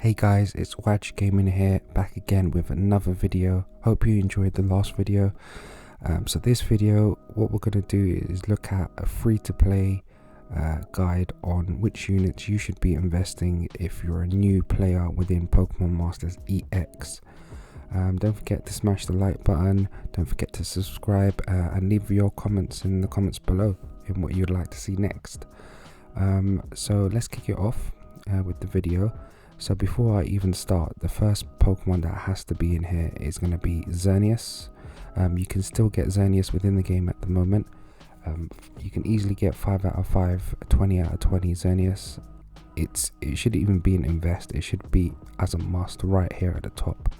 Hey guys, it's Waj Gaming here, back again with another video. Hope you enjoyed the last video. So this video, what we're going to do is look at a free-to-play guide on which units you should be investing if you're a new player within Pokemon Masters EX. Don't forget to smash the like button, don't forget to subscribe, and leave your comments in the comments below in what you'd like to see next. So let's kick it off with the video. So before I even start, the first Pokemon that has to be in here is going to be Xerneas. You can still get Xerneas within the game at the moment. You can easily get 5 out of 5, 20 out of 20 Xerneas. It should even be an invest. It should be as a must right here at the top.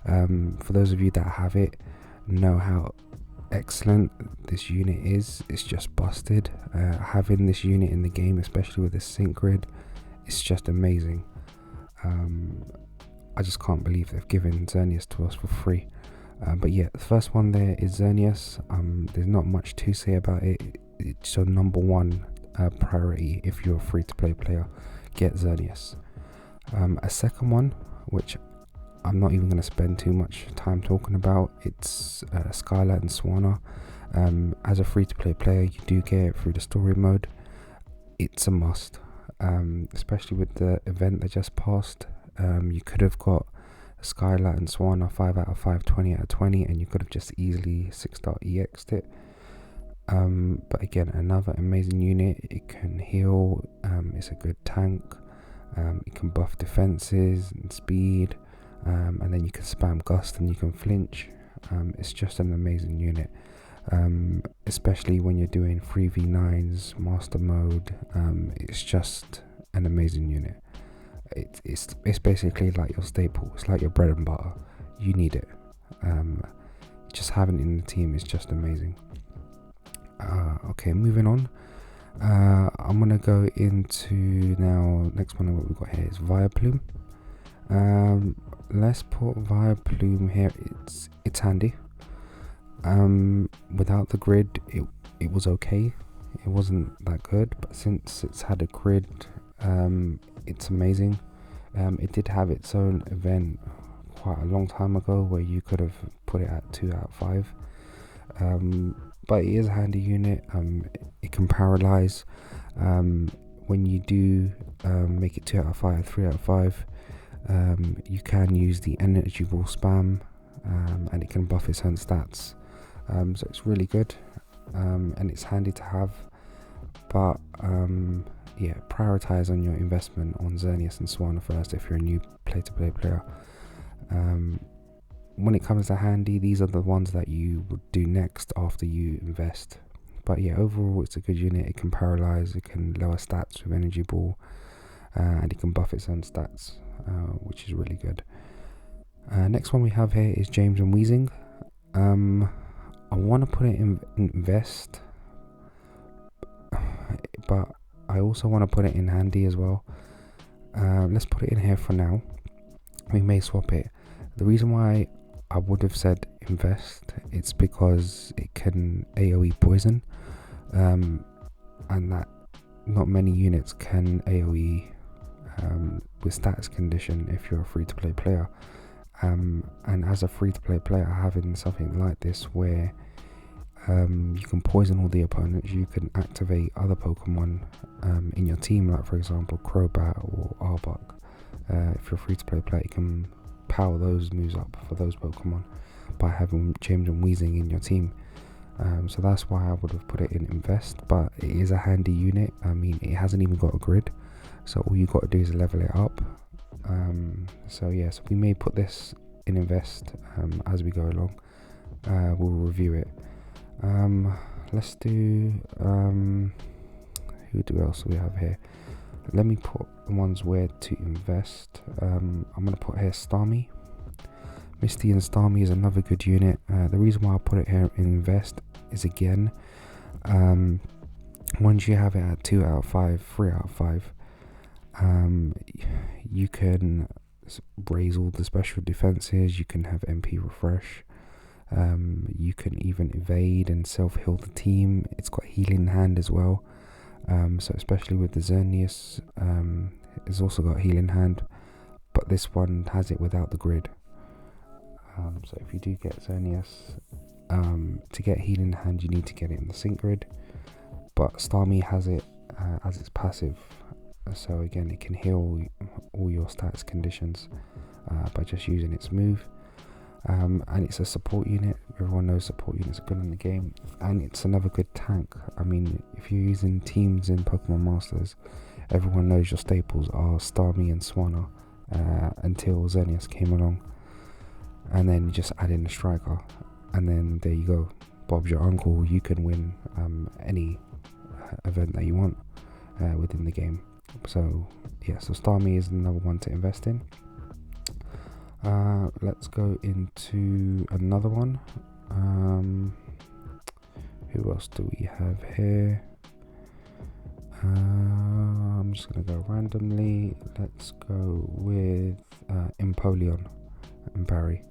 For those of you that have it, know how excellent this unit is. It's just busted. Having this unit in the game, especially with the sync grid, it's just amazing. I just can't believe they've given Xerneas to us for free. But yeah, the first one there is Xerneas. There's not much to say about it. It's your number one priority if you're a free-to-play player. Get Xerneas. A second one, which I'm not even going to spend too much time talking about, it's Skylight and Swanna. As a free-to-play player, you do get it through the story mode. It's a must. Especially with the event that just passed. You could have got Skylight and Swanna 5 out of 5, 20 out of 20, and you could have just easily 6-star EX'd it. But again, another amazing unit. It can heal, it's a good tank, it can buff defenses and speed, and then you can spam gust and you can flinch. It's just an amazing unit. Especially when you're doing 3v9s, master mode. It's just an amazing unit. It's basically like your staple. It's like your bread and butter. You need it. Just having it in the team is just amazing. Okay, moving on. I'm gonna go into now. Next one, what we got here is Vileplume. Let's put Vileplume here. It's handy. Without the grid, it was okay. It wasn't that good, but since it's had a grid, it's amazing. It did have its own event quite a long time ago where you could have put it at 2 out of 5. But it is a handy unit. It can paralyze. When you do make it 2 out of 5, 3 out of 5, you can use the energy ball spam, and it can buff its own stats. So it's really good, and it's handy to have. But yeah, prioritize on your investment on Xerneas and Swanna first if you're a new play-to-play player. When it comes to handy, these are the ones that you would do next after you invest. But yeah, overall it's a good unit. It can paralyze, it can lower stats with energy ball, and it can buff its own stats, which is really good. Next one we have here is James and Weezing. I want to put it in invest, but I also want to put it in handy as well. Let's put it in here for now. We may swap it. The reason why I would have said invest, it's because it can AoE poison, and that not many units can AoE with stats condition if you're a free-to-play player. And as a free-to-play player, having something like this where you can poison all the opponents, you can activate other Pokemon in your team, like for example Crobat or Arbok. If you're a free-to-play player, you can power those moves up for those Pokemon by having James and Weezing in your team. So that's why I would have put it in invest, but it is a handy unit. I mean, it hasn't even got a grid, so all you got to do is level it up. So yes, we may put this in invest as we go along. We'll review it. Let's do who else do we have here? Let me put the ones where to invest. I'm gonna put here Starmie. Misty and Starmie is another good unit. The reason why I put it here in invest is, again, once you have it at 2 out of 5, 3 out of 5, you can raise all the special defenses. You can have MP refresh. You can even evade and self-heal the team. It's got healing hand as well. So especially with the Xerneas, it's also got healing hand. but this one has it without the grid. So if you do get Xerneas, to get healing hand you need to get it in the sync grid, but Starmie has it as its passive, so again it can heal all your stats conditions by just using its move. And it's a support unit. Everyone knows support units are good in the game, and it's another good tank. I mean, if you're using teams in Pokemon Masters, everyone knows your staples are Starmie and Swanna, until Xerneas came along, and then you just add in a striker, and then there you go, Bob's your uncle. You can win any event that you want within the game. So yeah, so Starmie is another one to invest in. Let's go into another one. Who else do we have here? I'm just gonna go randomly. Let's go with Empoleon and Barry.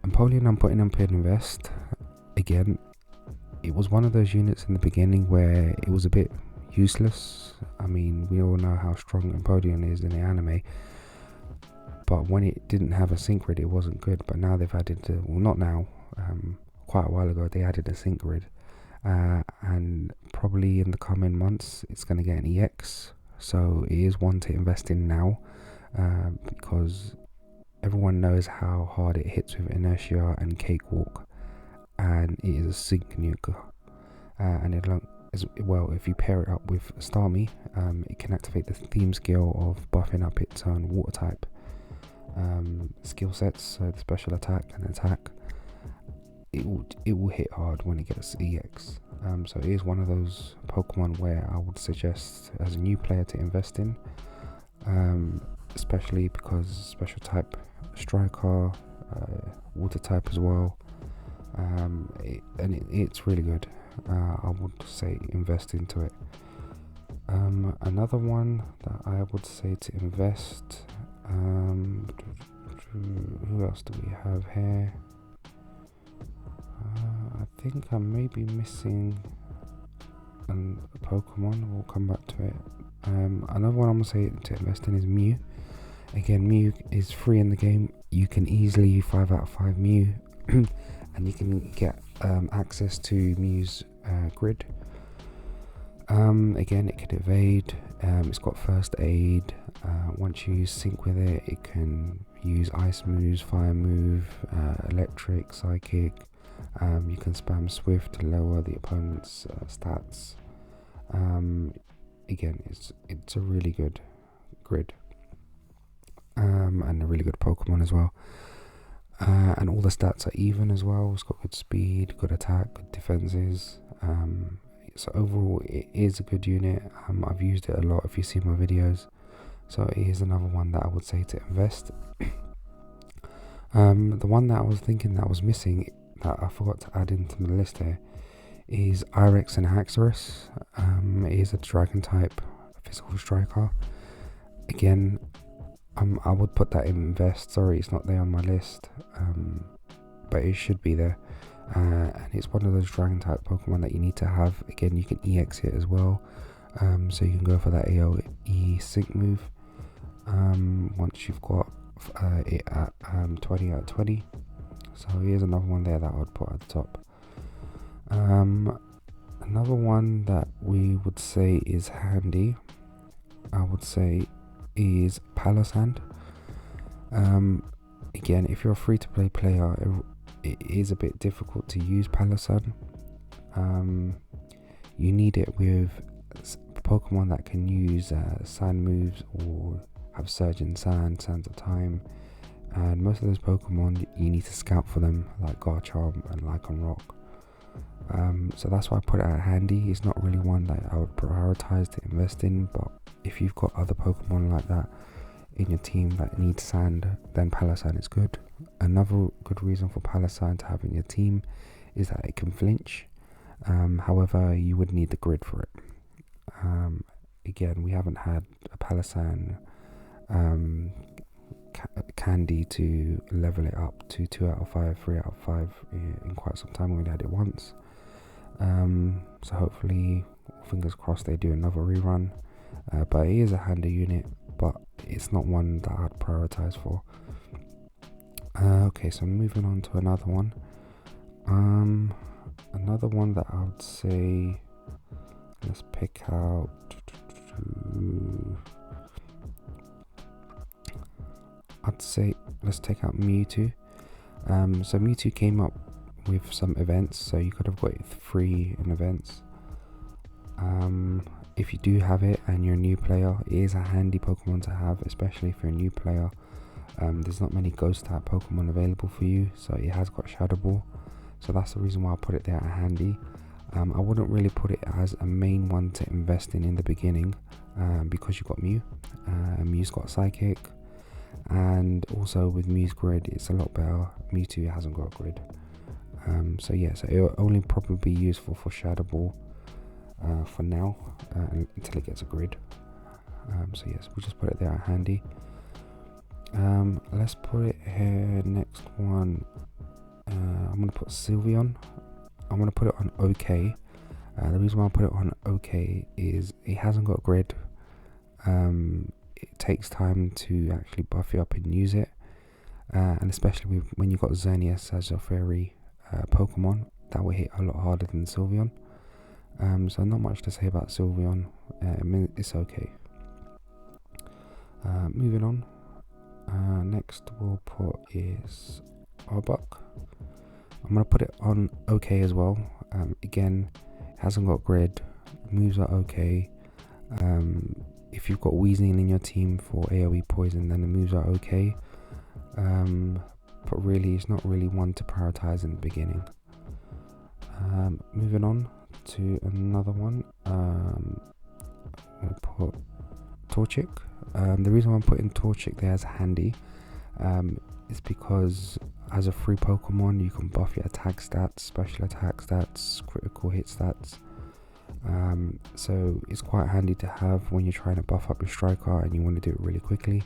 Empoleon, I'm putting up in invest. Again, it was one of those units in the beginning where it was a bit useless. I mean, we all know how strong Empoleon is in the anime, but when it didn't have a sync grid, it wasn't good. But now they've added, well, not now, quite a while ago, they added a sync grid, and probably in the coming months, it's going to get an EX. So it is one to invest in now, because everyone knows how hard it hits with Inertia and Cakewalk, and it is a sync nuke. And it as well, if you pair it up with Starmie, it can activate the theme skill of buffing up its own water type skill sets, so the special attack and attack. It will hit hard when it gets EX. So it is one of those Pokemon where I would suggest as a new player to invest in, especially because special type striker, water type as well, it's really good. I would say invest into it. Another one that I would say to invest, who else do we have here? I think I may be missing a Pokemon. We'll come back to it. Another one I'm going to say to invest in is Mew. Again, Mew is free in the game. You can easily 5 out of 5 Mew and you can get access to Mew's grid. Again, it can evade, it's got first aid. Once you sync with it, it can use ice moves, fire move, electric, psychic. You can spam swift to lower the opponent's stats. Again, it's a really good grid, and a really good Pokemon as well. And all the stats are even as well. It's got good speed, good attack, good defenses. So overall, it is a good unit. I've used it a lot if you see my videos. So it is another one that I would say to invest. The one that I was thinking that was missing, that I forgot to add into the list here, is Irex and Haxorus. It is a dragon type physical striker. Again, I would put that in invest. Sorry, it's not there on my list, but it should be there. And it's one of those dragon type Pokemon that you need to have. Again, you can EX it as well, so you can go for that AoE sync move once you've got it at 20 out of 20. So here's another one there that I would put at the top. Another one that we would say is handy, I would say, is Palossand. Again, if you're a free to play player, it is a bit difficult to use Palossand. You need it with Pokemon that can use sand moves or have Surge in Sand, Sands of Time, and most of those Pokemon you need to scout for them, like Garchomp and Lycanroc. So that's why I put it at handy. It's not really one that I would prioritize to invest in, but if you've got other Pokemon like that in your team that need sand, then Palossand is good. Another good reason for Palossand to have in your team is that it can flinch. However, you would need the grid for it. Again, we haven't had a Palossand candy to level it up to 2 out of 5, 3 out of 5 in quite some time. We only had it once. So hopefully, fingers crossed, they do another rerun. But it is a handy unit. but it's not one that I'd prioritize for. Okay, so moving on to another one. Another one that I would say, let's pick out. I'd say let's take out Mewtwo. So Mewtwo came up with some events, so you could have got it free in events. If you do have it and you're a new player, it is a handy Pokemon to have, especially if you're a new player. There's not many ghost type Pokemon available for you, so it has got Shadow Ball, so that's the reason why I put it there at handy. I wouldn't really put it as a main one to invest in the beginning, because you've got Mew. Mew's got Psychic, and also with Mew's grid it's a lot better. Mewtwo hasn't got a grid, so yeah, so it will only probably be useful for Shadow Ball for now, until it gets a grid. So yes, we'll just put it there at handy. Let's put it here. Next one, I'm gonna put Sylveon. I'm gonna put it on OK. The reason why I put it on OK is it hasn't got a grid. It takes time to actually buff it up and use it, and especially when you've got Xerneas as your fairy Pokemon, that will hit a lot harder than Sylveon. So not much to say about Sylveon. It's okay. Moving on. Next we'll put is Arbok. I'm gonna put it on OK as well. Again, it hasn't got grid. Moves are okay. If you've got Weezing in your team for AoE poison, then the moves are okay. But really, it's not really one to prioritize in the beginning. Moving on to another one. I'll put Torchic. The reason why I'm putting Torchic there as handy is because as a free Pokemon you can buff your attack stats, special attack stats, critical hit stats. So it's quite handy to have when you're trying to buff up your striker and you want to do it really quickly.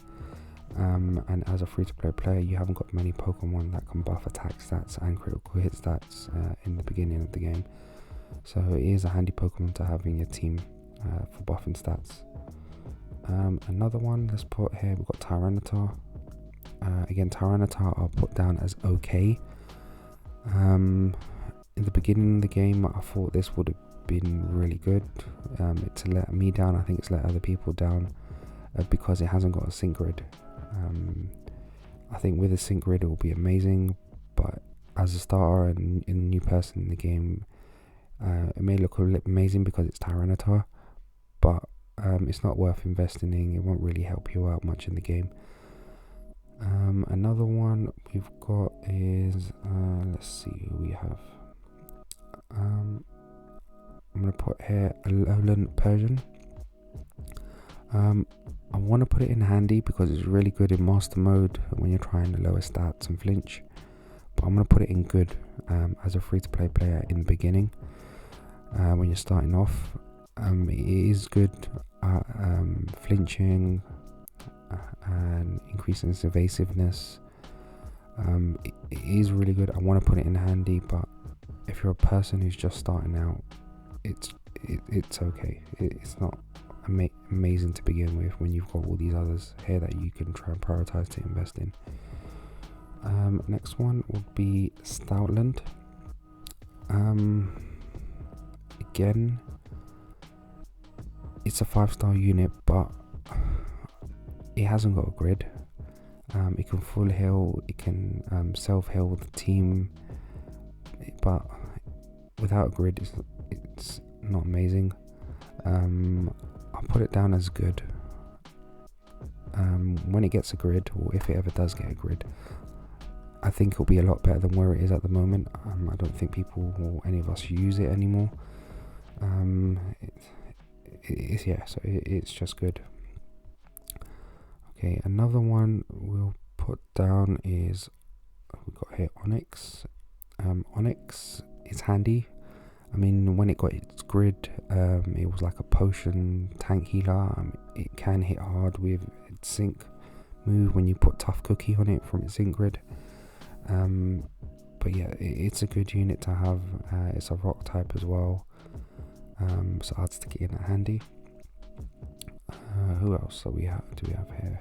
And as a free-to-play player, you haven't got many Pokemon that can buff attack stats and critical hit stats in the beginning of the game. So it is a handy Pokemon to have in your team for buffing stats. Another one, let's put here, we've got Tyranitar. Again, Tyranitar I'll put down as okay. In the beginning of the game, I thought this would have been really good. It's let me down, I think it's let other people down because it hasn't got a sync grid. I think with a sync grid it will be amazing, but as a starter and a new person in the game, it may look amazing because it's Tyranitar, but it's not worth investing in. It won't really help you out much in the game. Another one we've got is let's see who we have. I'm gonna put here a Alolan Persian. I want to put it in handy because it's really good in master mode when you're trying to lower stats and flinch, but I'm going to put it in good as a free to play player in the beginning. When you're starting off, it is good at flinching and increasing its evasiveness. It is really good. I want to put it in handy, but if you're a person who's just starting out, it's okay. It's not amazing to begin with when you've got all these others here that you can try and prioritize to invest in. Next one would be Stoutland. Again, it's a 5-star unit, but it hasn't got a grid. It can full heal, it can self-heal with the team, but without a grid it's not amazing. I'll put it down as good. When it gets a grid, or if it ever does get a grid, I think it'll be a lot better than where it is at the moment. I don't think people or any of us use it anymore. It's just good. Okay, another one we'll put down is, we've got here Onyx. Onyx is handy. I mean, when it got its grid, it was like a potion tank healer. It can hit hard with its sync move when you put Tough Cookie on it from its sync grid. But yeah, it's a good unit to have. It's a rock type as well, so I'd stick it in at handy. Who else do we have here?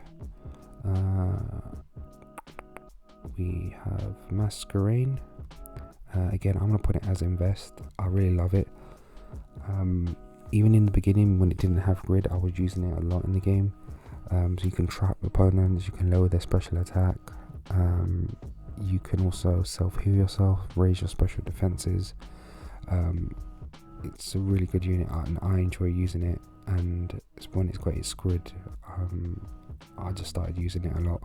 We have Masquerain. Again, I'm gonna put it as invest. I really love it. Even in the beginning when it didn't have grid, I was using it a lot in the game. So you can trap opponents, you can lower their special attack, you can also self-heal yourself, raise your special defenses. It's a really good unit and I enjoy using it, and when it's got its grid, I just started using it a lot.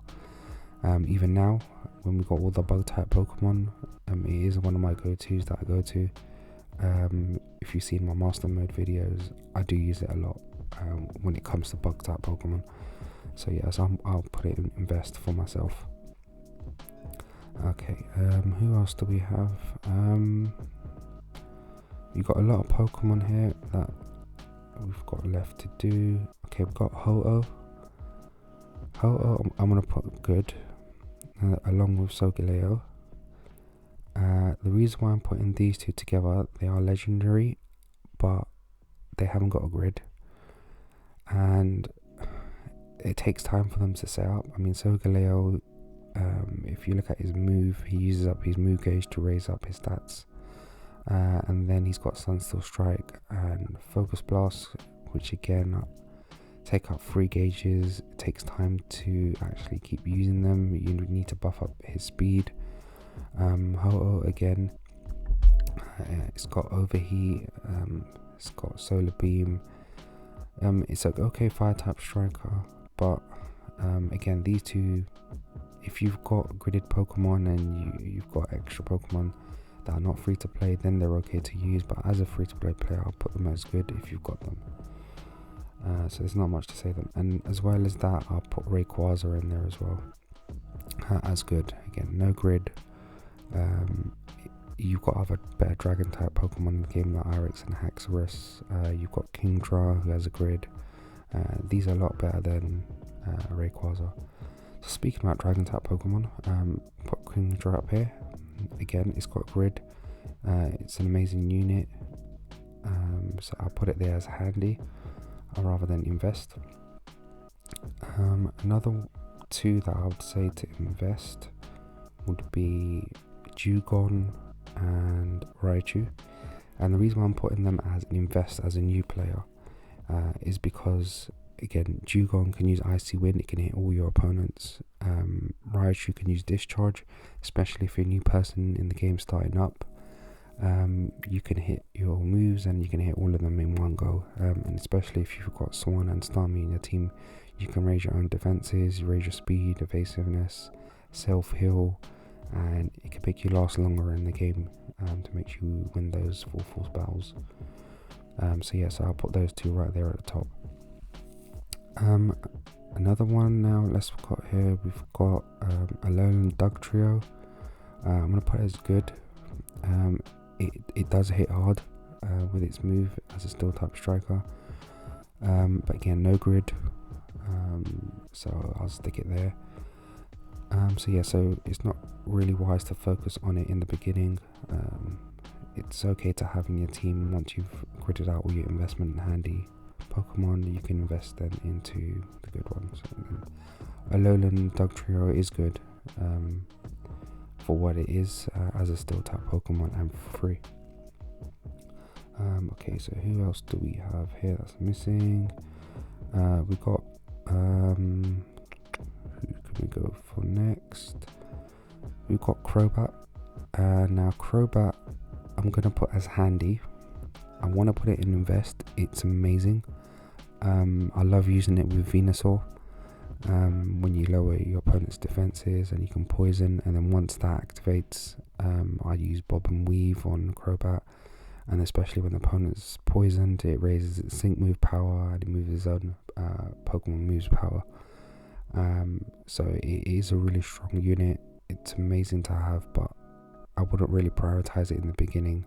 Even now when we got all the bug type Pokemon, it is one of my go-tos that I go to. If you've seen my master mode videos, I do use it a lot when it comes to bug type Pokemon. So yes, I'll put it in invest for myself. Okay, who else do we have? We've got a lot of Pokemon here that we've got left to do. Okay, we've got Ho-Oh. Ho-Oh, I'm gonna put good, along with Solgaleo. The reason why I'm putting these two together, they are legendary, but they haven't got a grid, and it takes time for them to set up. I mean, Solgaleo, if you look at his move, he uses up his move gauge to raise up his stats, and then he's got Sunsteel Strike and Focus Blast, which again take up 3 gauges. It takes time to actually keep using them. You need to buff up his speed. Ho-Oh again, it's got Overheat, it's got Solar Beam. It's like okay fire type striker, but again, these two, if you've got gridded Pokemon and you've got extra Pokemon that are not free to play, then they're okay to use, but as a free to play player, I'll put them as good if you've got them. So there's not much to say them, and as well as that, I'll put Rayquaza in there as well, as good. Again, no grid. You've got other better dragon type Pokemon in the game like Irix and Haxorus. You've got Kingdra who has a grid. These are a lot better than Rayquaza. So speaking about dragon type Pokemon, put Kingdra up here. Again, it's got grid. It's an amazing unit. So I'll put it there as handy rather than invest. Another two that I would say to invest would be Dewgong and Raichu, and the reason why I'm putting them as an invest as a new player is because again, Dewgong can use Icy Wind, it can hit all your opponents. Raichu can use Discharge, especially if you're a new person in the game starting up. You can hit your moves and you can hit all of them in one go, and especially if you've got Swan and Starmie in your team, you can raise your own defenses, raise your speed, evasiveness, self-heal, and it can make you last longer in the game to make you win those full force battles. So yes, I'll put those two right there at the top. Another one now, let's got here, we've got Alolan Dugtrio. I'm going to put it as good. It does hit hard with its move as a steel type striker, but again, no grid, so I'll stick it there. So yeah, so it's not really wise to focus on it in the beginning. It's okay to have in your team once you've gridded out all your investment in handy Pokemon. You can invest then into the good ones. Alolan Dugtrio is good for what it is as a steel type Pokemon and free. Okay, so who else do we have here that's missing? We got who can we go for next? We've got Crobat. Now Crobat I'm gonna put as handy. I want to put it in invest. It's amazing. I love using it with Venusaur. When you lower your opponent's defenses and you can poison, and then once that activates, I use Bob and Weave on Crobat, and especially when the opponent's poisoned, it raises its sync move power and it moves its own Pokemon moves power. So it is a really strong unit. It's amazing to have, but I wouldn't really prioritize it in the beginning.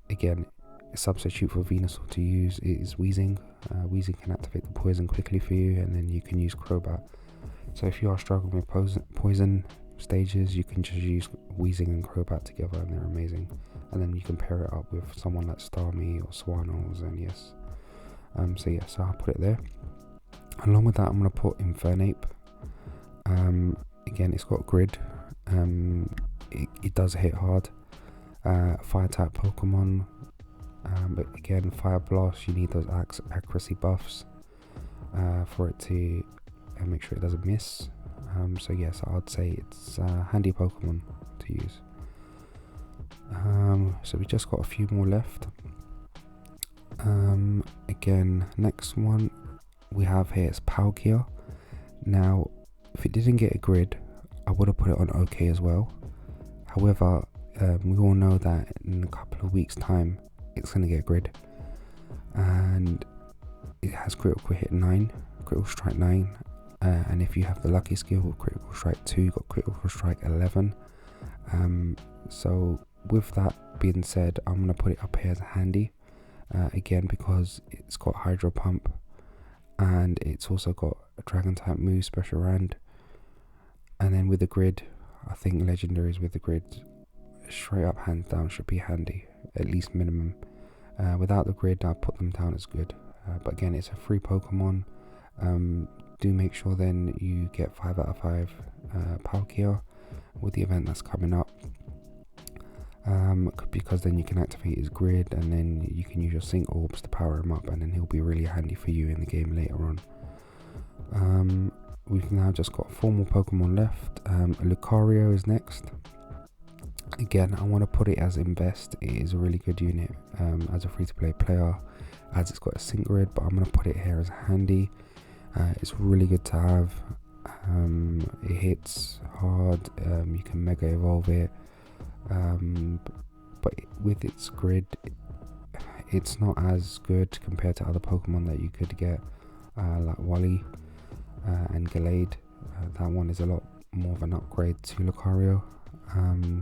Again, a substitute for Venusaur to use is Weezing. Weezing can activate the poison quickly for you, and then you can use Crobat. So if you are struggling with poison stages, you can just use Weezing and Crobat together, and they're amazing. And then you can pair it up with someone like Starmie or Swan or Xerneas. So yeah, so I'll put it there. Along with that, I'm going to put Infernape. Again, it's got grid. It does hit hard. Fire type Pokemon. But again, Fire Blast, you need those accuracy buffs for it to make sure it doesn't miss. So yes, I'd say it's a handy Pokemon to use. So we just got a few more left. Again, next one we have here is Palkia. Now, if it didn't get a grid, I would have put it on OK as well. However, we all know that in a couple of weeks' time, it's going to get a grid. And it has critical hit 9, critical strike 9. And if you have the lucky skill, critical strike 2, you've got critical strike 11. So with that being said, I'm going to put it up here as handy. Again, because it's got Hydro Pump. And it's also got a Dragon type move, Special Rand. And then with the grid, I think Legendaries with the grid, straight up hands down, should be handy, at least minimum. Without the grid, I'll put them down as good. But again, it's a free Pokemon. Do make sure then you get 5 out of 5 Palkia with the event that's coming up. Because then you can activate his grid, and then you can use your sync orbs to power him up, and then he'll be really handy for you in the game later on. We've now just got 4 more Pokemon left. Lucario is next. Again, I want to put it as invest. It is a really good unit as a free-to-play player, as it's got a sync grid, but I'm going to put it here as handy. It's really good to have. It hits hard. You can mega evolve it. But with its grid, it's not as good compared to other Pokemon that you could get, like Wally and Gallade. That one is a lot more of an upgrade to Lucario.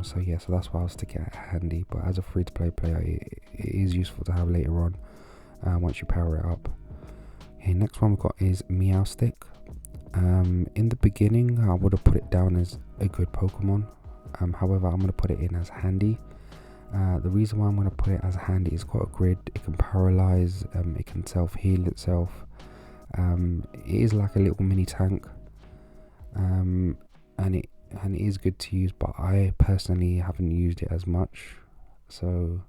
So yeah, so that's why I'll stick it at handy. But as a free-to-play player, it is useful to have later on once you power it up. Okay, next one we've got is Meowstic. In the beginning, I would have put it down as a good Pokemon. However, I'm going to put it in as handy. The reason why I'm going to put it as handy is got a grid. It can paralyze. It can self-heal itself. It is like a little mini tank. And it is good to use, but I personally haven't used it as much. So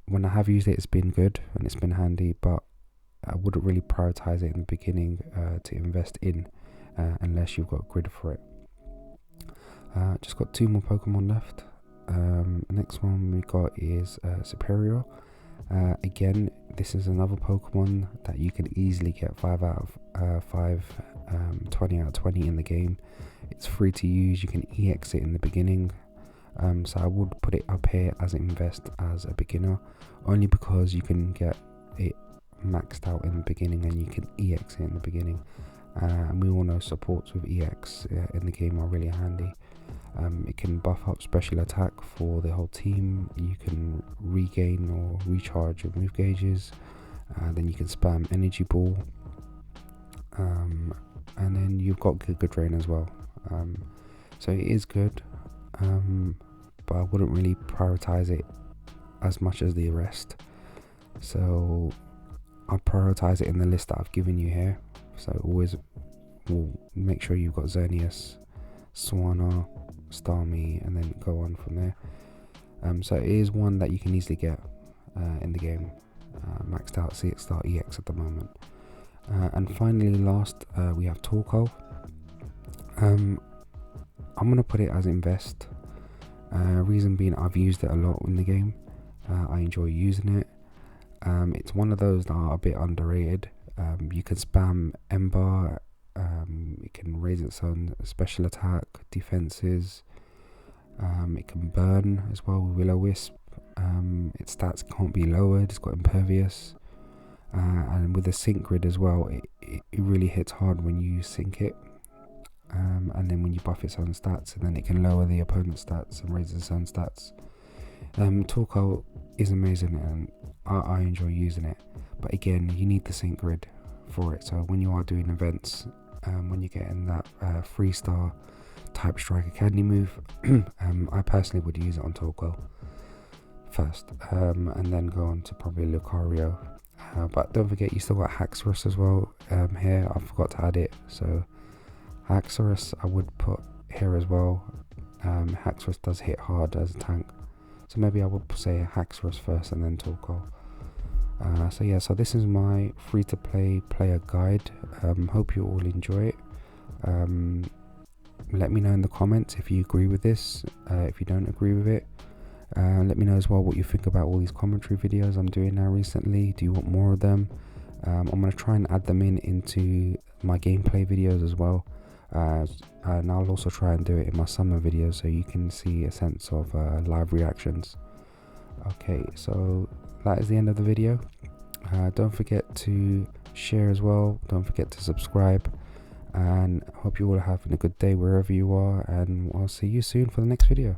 when I have used it, it's been good and it's been handy, but I wouldn't really prioritize it in the beginning to invest in unless you've got a grid for it. Just got 2 more Pokemon left. Next one we got is Superior. Again, this is another Pokemon that you can easily get 5 out of 5, 20 out of 20 in the game. It's free to use. You can EX it in the beginning. So I would put it up here as invest as a beginner, only because you can get it maxed out in the beginning and you can EX it in the beginning. And we all know supports with EX in the game are really handy. It can buff up special attack for the whole team. You can regain or recharge your move gauges. Then you can spam energy ball. And then you've got Giga Drain as well. So it is good, but I wouldn't really prioritize it as much as the rest. So I'll prioritize it in the list that I've given you here. So always will make sure you've got Xerneas, Swanna, Starmie, and then go on from there. So it is one that you can easily get in the game, maxed out CX EX at the moment. And finally, last we have Torkoal. I'm gonna put it as invest. Reason being, I've used it a lot in the game. I enjoy using it. It's one of those that are a bit underrated. You can spam Ember. It can raise its own special attack, defenses. It can burn as well with Will-O-Wisp. Its stats can't be lowered. It's got impervious. And with the sync grid as well, it really hits hard when you sync it. And then when you buff its own stats, and then it can lower the opponent's stats and raise its own stats. Torkoal is amazing and I enjoy using it, but again, you need the sync grid for it. So when you are doing events, when you're getting that 3-star type striker candy move, I personally would use it on Torkoal first, and then go on to probably Lucario But don't forget, you still got Haxorus as well here. I forgot to add it, so Haxorus I would put here as well. Haxorus does hit hard as a tank, so maybe I would say Haxorus first and then Torkoal. So yeah, so this is my free-to-play player guide. Hope you all enjoy it. Let me know in the comments if you agree with this, if you don't agree with it. Let me know as well what you think about all these commentary videos I'm doing now recently. Do you want more of them? I'm going to try and add them into my gameplay videos as well, and I'll also try and do it in my summer videos so you can see a sense of live reactions. Okay, so that is the end of the video. Don't forget to share as well, don't forget to subscribe, and I hope you all are having a good day wherever you are, and I'll see you soon for the next video.